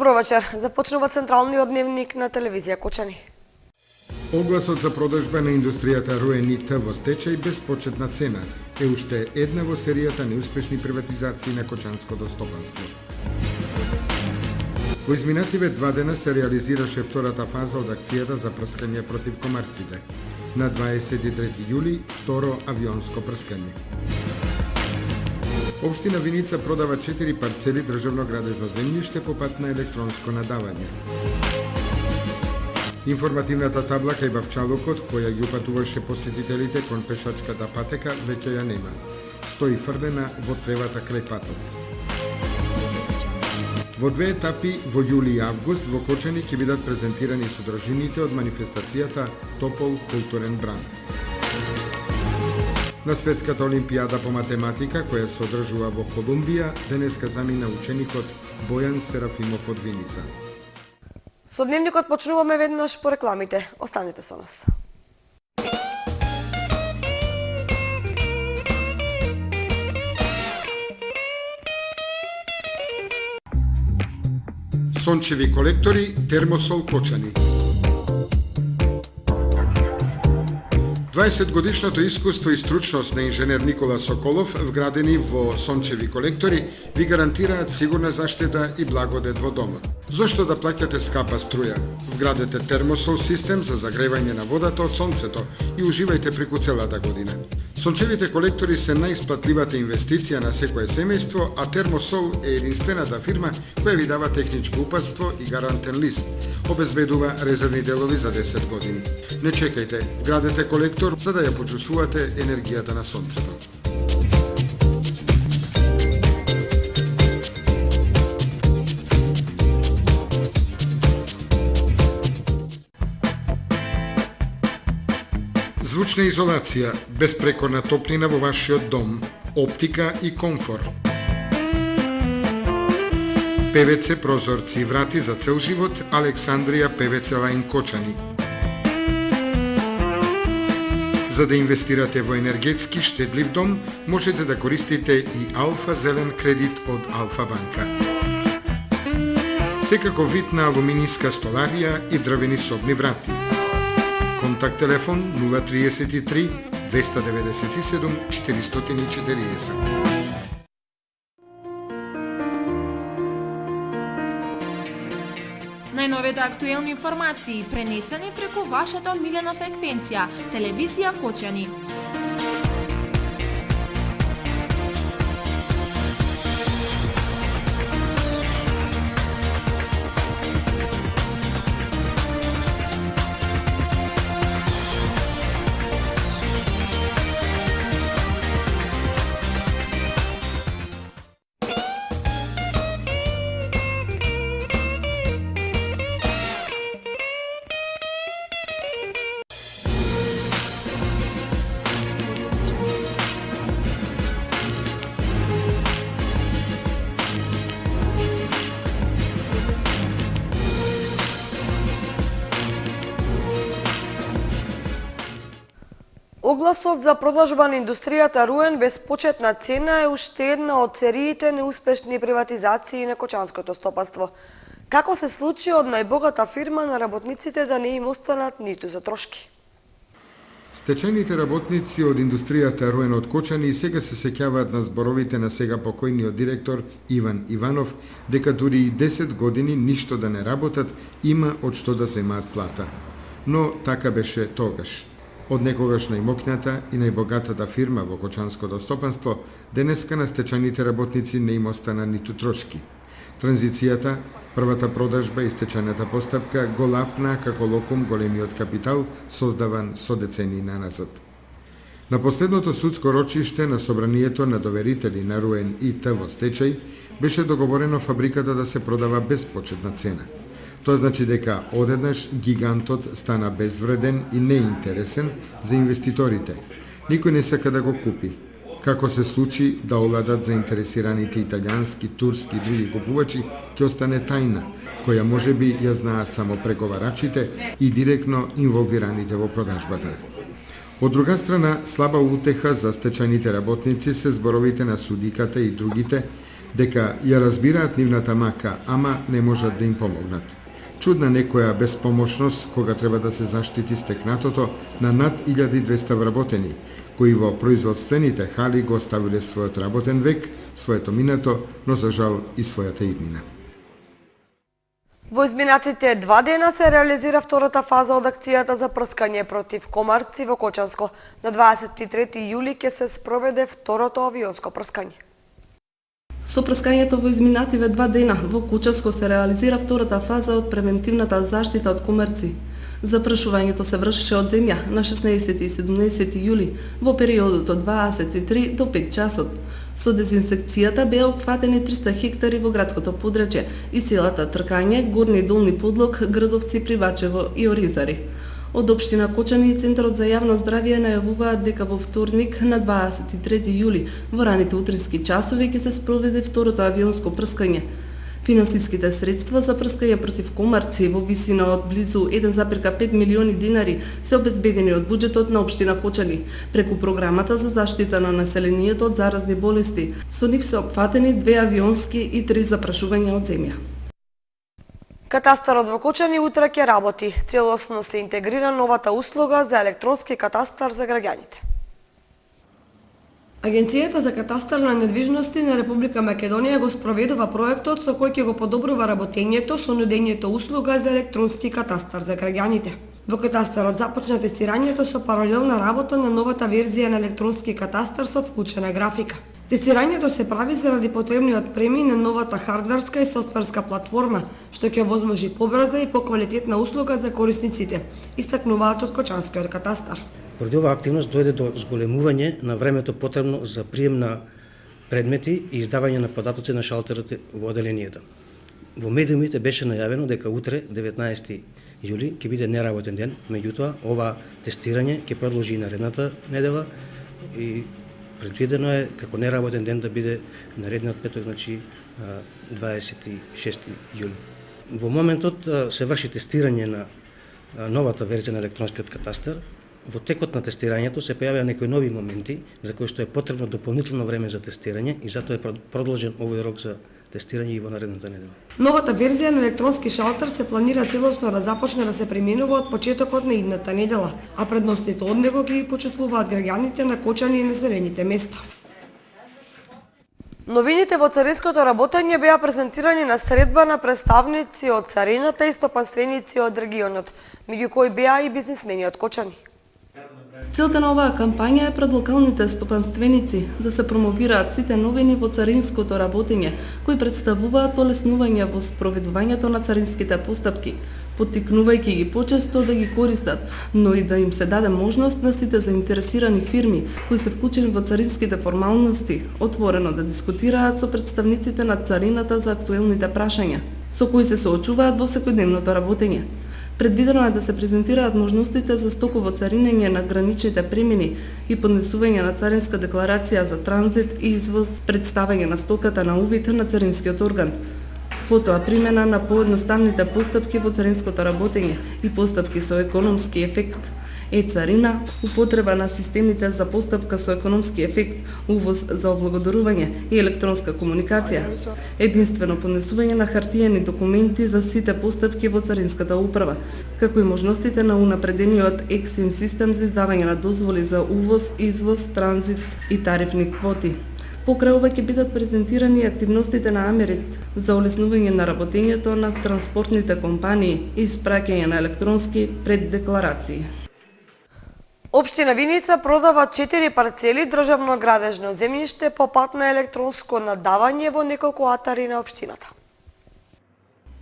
Добро вечер. Започнува централниот дневник на телевизија Кочани. Огласот за продажба на индустријата РУЕНИТ во стечај без почетна цена е уште една во серијата неуспешни приватизации на кочанското стопанство. Во изминативе 2 дена се реализираше втората фаза од акцијата за прскање против комарците. На 23 јули, второ авионско прскање. Општина Виница продава 4 парцели државно градежно земјиште по пат на електронско надавање. Информативната табла кај Бавчалокот, која ги упатуваше посетителите кон пешачката патека, веќе ја нема. Стои фрлена во тревата крај патот. Во 2 етапи, во јули и август, во Кочани ќе бидат презентирани содржините од манифестацијата Топол културен бран. На Светската олимпијада по математика, која се одржува во Колумбија, денеска замина ученикот Бојан Серафимов од Виница. Со дневникот почнуваме веднаш по рекламите. Останете со нас. Сончеви колектори, Термосол Кочани. 20-годишното искуство и стручност на инженер Никола Соколов, вградени во сончеви колектори, ви гарантираат сигурна заштита и благодет во домот. Зошто да плаќате скапа струја? Вградете термосол систем за загревање на водата од сонцето и уживајте преку целата година. Сончевите колектори се најисплатливата инвестиција на секое семејство, а Термосол е единствената фирма која ви дава техничко упатство и гарантен лист. Обезбедува резервни делови за 10 години. Не чекајте, вградете колектор за да ја почувствувате енергијата на сонцето. Звучна изолација, безпрекорна топлина во вашиот дом, оптика и комфор. ПВЦ прозорци и врати за цел живот, Александрија ПВЦ Лајн Кочани. За да инвестирате во енергетски штедлив дом, можете да користите и Алфа Зелен кредит од Алфа банка. Секако вид на алуминијска столарија и дрвени собни врати. Контакт телефон 033 297 440. Најновите актуелни информации пренесени преку вашата омилена фреквенција, телевизија Кочани. Огласот за продажба на индустријата РУЕН без почетна цена е уште една од сериите неуспешни приватизации на кочанското стопанство. Како се случи од најбогата фирма на работниците да не им останат ниту за трошки? Стечајните работници од индустријата РУЕН од Кочани сега се сеќаваат на зборовите на сега покојниот директор Иван Иванов дека дури и 10 години ништо да не работат, има од што да земаат плата. Но така беше тогаш. Од некогаш најмокната и најбогатата фирма во кочанското стопанство, денеска на стечајните работници не им остана ниту трошки. Транзицијата, првата продажба и стечајната постапка го лапна како локум големиот капитал создаван со децении наназад. На последното судско рочиште на собранието на доверители на РУЕН ИТ во стечај беше договорено фабриката да се продава без почетна цена. Тоа значи дека одеднаш гигантот стана безвреден и неинтересен за инвеститорите. Никој не сака да го купи. Како се случи да овладат заинтересираните италијански, турски и други купувачи, ќе остане тајна, која можеби ја знаат само преговарачите и директно инволвираните во продажбата. Од друга страна, слаба утеха за стечајните работници се зборовите на судиката и другите дека ја разбираат нивната мака, ама не можат да им помогнат. Чудна некоја безпомошност кога треба да се заштити стекнатото на над 1200 вработени, кои во производствените хали го оставиле својот работен век, своето минато, но за жал и својата иднина. Во изминатите 2 дена се реализира втората фаза од акцијата за прскање против комарци во Кочанско. На 23 јули ќе се спроведе второто авионско прскање. Со прскањето во изминативе 2 дена во Кочанско се реализира втората фаза од превентивната заштита од комарци. Запрашувањето се вршеше од земја на 16 и 17 јули во периодот од 23 до 5 часот. Со дезинсекцијата беа опфатени 300 хектари во градското подрачје и селата Тркање, Горни и Долни Подлог, Градовци, Привачево и Оризари. Од општина Кочани и Центарот за јавно здравје најавуваат дека во вторник на 23 јули во раните утрински часови ќе се спроведе второто авионско прскање. Финансиските средства за прскање против комарци во висина од близу 1,5 милиони динари се обезбедени од буџетот на општина Кочани преку програмата за заштита на населението од заразни болести. Со нив се опфатени 2 авионски и 3 запрашувања од земја. Катастарот во Кочани утре ќе работи. Целосно се интегрира новата услуга за електронски катастар за граѓаните. Агенцијата за катастар на недвижности на Република Македонија го спроведува проектот со кој ќе го подобрува работењето со нудењето услуга за електронски катастар за граѓаните. Во катастарот започна тестирањето со паралелна работа на новата верзија на електронски катастар со вклучена графика. Тестирањето се прави заради потребниот премиј на новата хардверска и софтверска платформа, што ќе овозможи побрза и поквалитетна услуга за корисниците, истакнуваат од Кочанскиот катастар. Поради оваа активност дојде до зголемување на времето потребно за прием на предмети и издавање на податоци на шалтерите во оделенијата. Во медиумите беше најавено дека утре, 19 јули, ќе биде неработен ден, меѓутоа ова тестирање ќе продолжи и наредната недела и предвидено е како неработен ден да биде наредниот петок, значи 26 јули. Во моментот се врши тестирање на новата верзија на електронскиот катастар. Во текот на тестирањето се појавија некои нови моменти за кои што е потребно дополнително време за тестирање и затоа е продолжен овој рок за тестирање и во наредната недела. Новата верзија на електронски шалтер се планира целосно да започне да се применува од почетокот на идната недела, а предностите од него ги почувствуваат граѓаните на Кочани и населените места. Новините во царинското работење беа презентирани на средба на представници од царината и стопанственици од регионот, меѓу кои беа и бизнисмени од Кочани. Целта на оваа кампања е пред локалните стопанственици да се промовираат сите новини во царинското работење, кои представуваат олеснување во спроведувањето на царинските постапки, поттикнувајќи ги почесто да ги користат, но и да им се даде можност на сите заинтересирани фирми кои се вклучени во царинските формалности, отворено да дискутираат со представниците на царината за актуелните прашања, со кои се соочуваат во секојдневното работење. Предвидено е да се презентираат можностите за стоково царинење на граничните премини и поднесување на царинска декларација за транзит и извоз, представање на стоката на увид на царинскиот орган. Потоа примена на поедноставните постапки во царинското работење и постапки со економски ефект. Е-царина, употреба на системите за постапка со економски ефект, увоз за облагодорување и електронска комуникација, единствено поднесување на хартиени документи за сите постапки во царинската управа, како и можностите на унапредениот ексим систем за издавање на дозволи за увоз, извоз, транзит и тарифни квоти. Покрај ова ќе бидат презентирани активностите на Америт за олеснување на работењето на транспортните компании и испраќање на електронски преддекларации. Општина Виница продава 4 парцели државно градежно земјиште по пат на електронско надавање во неколку атари на општината.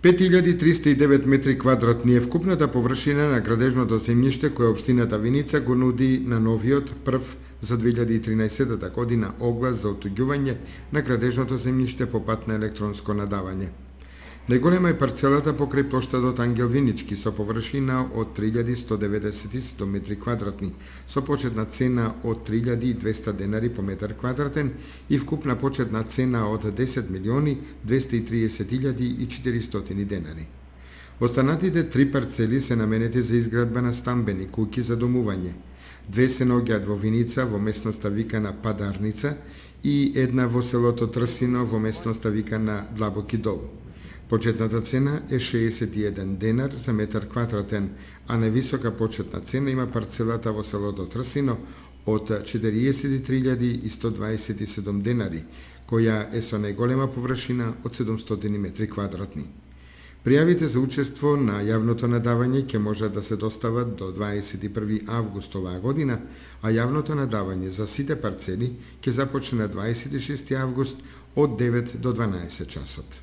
5309 метри квадратни е вкупната површина на градежното земјиште која општината Виница го нуди на новиот прв за 2013 година оглас за отуѓување на градежното земјиште по пат на електронско надавање. Најголема е парцелата покрај плоштадот Ангел Винички со површина од 3190 метри квадратни, со почетна цена од 3200 денари по метар квадратен и вкупна почетна цена од 10.230.400 денари. Останатите 3 парцели се наменети за изградба на стамбени куќи за домување. 2 се наоѓаат во Виница, во местноста викана Падарница, и една во селото Трсино во местноста викана Длабоки дол. Почетната цена е 61 денар за метар квадратен, а највисока почетна цена има парцелата во селото Трсино од 43.127 денари, која е со најголема површина од 700 метри квадратни. Пријавите за учество на јавното надавање ќе можат да се достават до 21. август оваа година, а јавното надавање за сите парцели ќе започне на 26. август од 9 до 12 часот.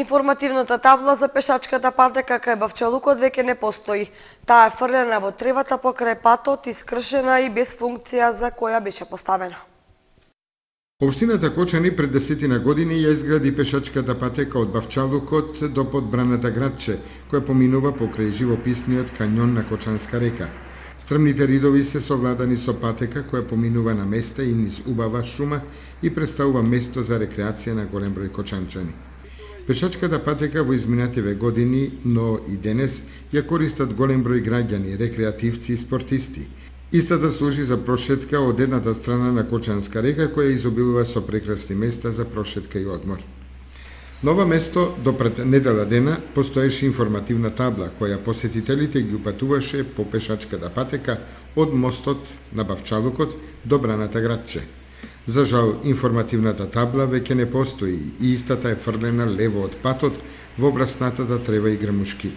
Информативната табла за пешачката патека кај Бавчалукот веќе не постои. Таа е фрлена во тревата покрај патот, искршена и без функција за која беше поставена. Општината Кочани пред 10 години ја изгради пешачката патека од Бавчалукот до подбраната градче, која поминува покрај живописниот кањон на Кочанска река. Стрмните ридови се совладани со патека која поминува на места и низ убава шума и представува место за рекреација на голем број кочанчани. Пешачката патека во изминативе години, но и денес, ја користат голем број граѓани, рекреативци и спортисти. Истата служи за прошетка од едната страна на Кочанска река, која изобилува со прекрасни места за прошетка и одмор. На ова место, допред недела дена, постоеше информативна табла, која посетителите ги упатуваше по пешачката патека од мостот на Бавчалукот до браната градче. За жал, информативната табла веќе не постои и истата е фрлена лево од патот во обраснатата трева и грмушки.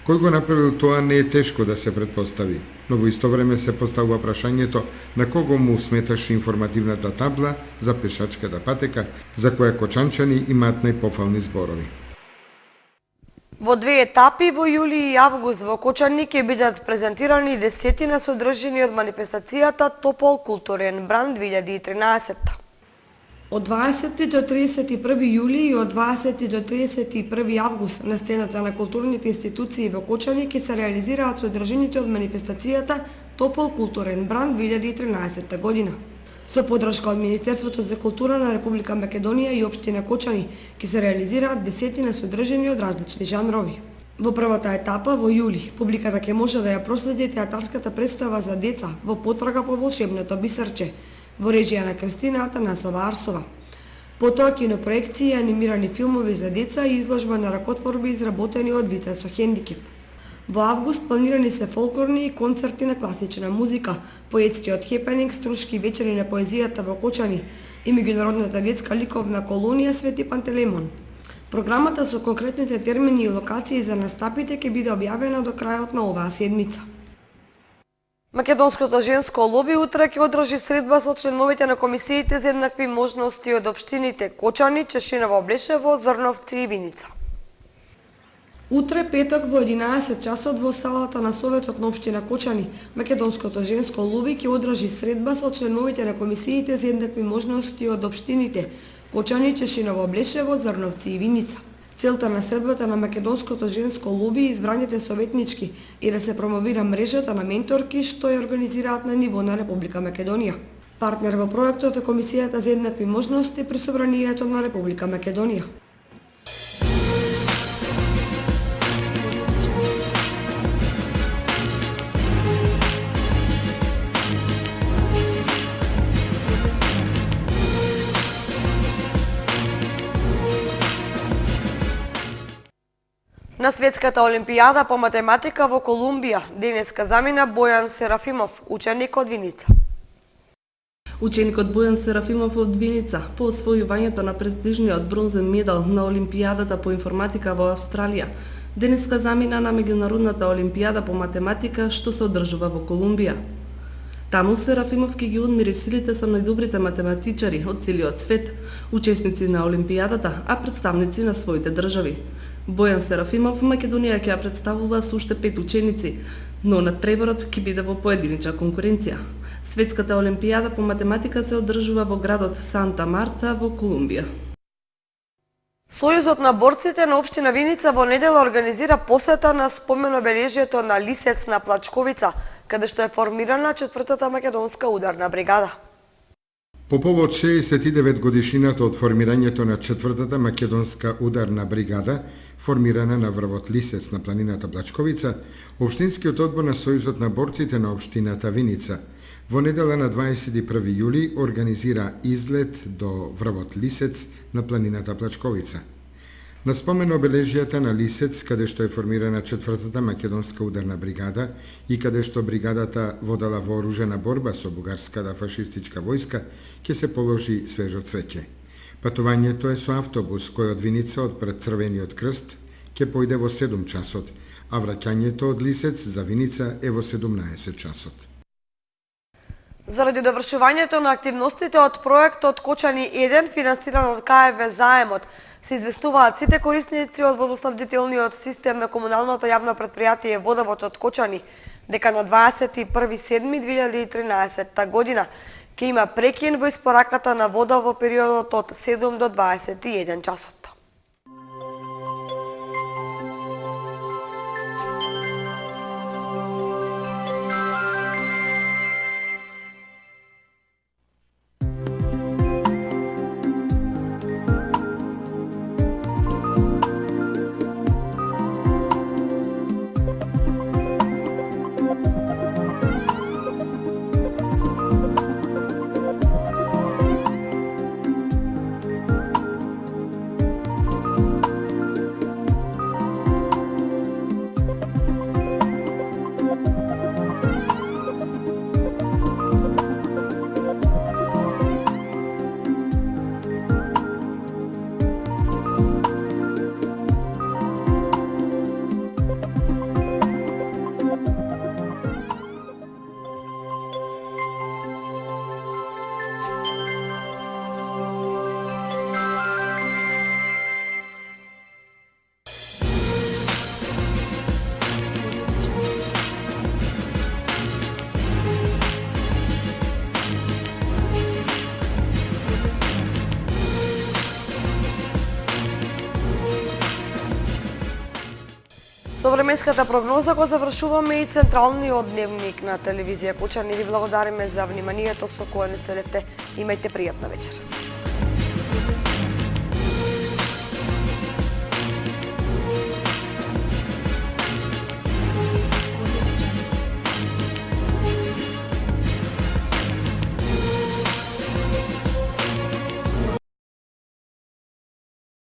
Кој го направил тоа не е тешко да се предпостави, но во исто време се поставува прашањето на кого му сметаше информативната табла за пешачката патека, за која кочанчани имаат најпофални зборови. Во две етапи во јули и август во Кочани ќе бидат презентирани десетина содржини од манифестацијата Топол културен бранд 2013. Од 20 до 31 јули и од 20 до 31 август на сцената на културните институции во Кочани ќе се реализираат содржините од манифестацијата Топол културен бранд 2013 година. Со подршка од Министерството за култура на Република Македонија и општина Кочани ќе се реализираат десетина содржини од различни жанрови. Во првата етапа во јули публиката ќе може да ја проследи театарската представа за деца во потрага по волшебното бисерче во режија на Кристина Атанасова Арсова. Потоа кинопроекции и анимирани филмови за деца и изложба на ракотворби изработени од лица со хендикеп. Во август планирани се фолклорни и концерти на класична музика, поетскиот хепенинг, струшки вечери на поезијата во Кочани и меѓународната детска ликовна колонија Свети Пантелеймон. Програмата со конкретните термини и локации за настапите ќе биде објавена до крајот на оваа седмица. Македонското женско лоби утре ќе одржи средба со членовите на комисиите за еднакви можности од општините Кочани, Чешиново, Блешево, Зрновци и Виница. Утре, петок, во 11 часот во салата на Советот на општина Кочани, Македонското женско лоби ќе одржи средба со членовите на комисиите за еднакви можности од општините Кочани, Чешиново, Блешево, Зрновци и Виница. Целта на средбата на Македонското женско лоби е избраните советнички и да се промовира мрежата на менторки што ја организираат на ниво на Република Македонија. Партнер во проектот е Комисијата за еднакви можности при Собранието на Република Македонија. На Светската олимпијада по математика во Колумбија денеска замина Бојан Серафимов, ученик од Виница. Ученикот Бојан Серафимов од Виница по освојувањето на престижниот бронзен медал на Олимпијадата по информатика во Австралија денеска замина на меѓународната олимпијада по математика што се одржува во Колумбија. Таму Серафимов ќе ги одмери силите со најдобрите математичари од целиот свет, учесници на олимпијадата, а представници на своите држави. Бојан Серафимов Македонија ќе ја представува со уште 5 ученици, но надпреварот ќе биде во поединична конкуренција. Светската олимпијада по математика се одржува во градот Санта Марта во Колумбија. Сојузот на борците на општина Виница во недела организира посета на споменобележјето на Лисец на Плачковица, каде што е формирана 4-та македонска ударна бригада. По повод 69 годишнината од формирањето на 4-та македонска ударна бригада, формирана на врвот Лисец на планината Блачковица, Општинскиот одбор на Сојузот на борците на општината Виница во недела на 21 јули организира излет до врвот Лисец на планината Блачковица. На спомен обележијата на Лисец, каде што е формирана 4-та македонска ударна бригада и каде што бригадата водела вооружена борба со бугарската фашистичка војска, ќе се положи свежо цвеќе. Патувањето е со автобус кој од Виница од пред Црвениот крст ќе појде во 7 часот, а враќањето од Лисец за Виница е во 17 часот. Заради довршувањето на активностите од проектот Кочани 1, финансиран од КФВ заемот, се известуваат сите корисници од водоснабдителниот систем на комуналното јавно претпријатие Водовод од Кочани дека на 21.7.2013 година ќе има прекин во испораката на вода во периодот од 7 до 21 часот. Со временската прогноза го завршуваме и централниот дневник на телевизија Кочани. Ви благодариме за вниманието со кое не сте. Имајте пријатна вечер.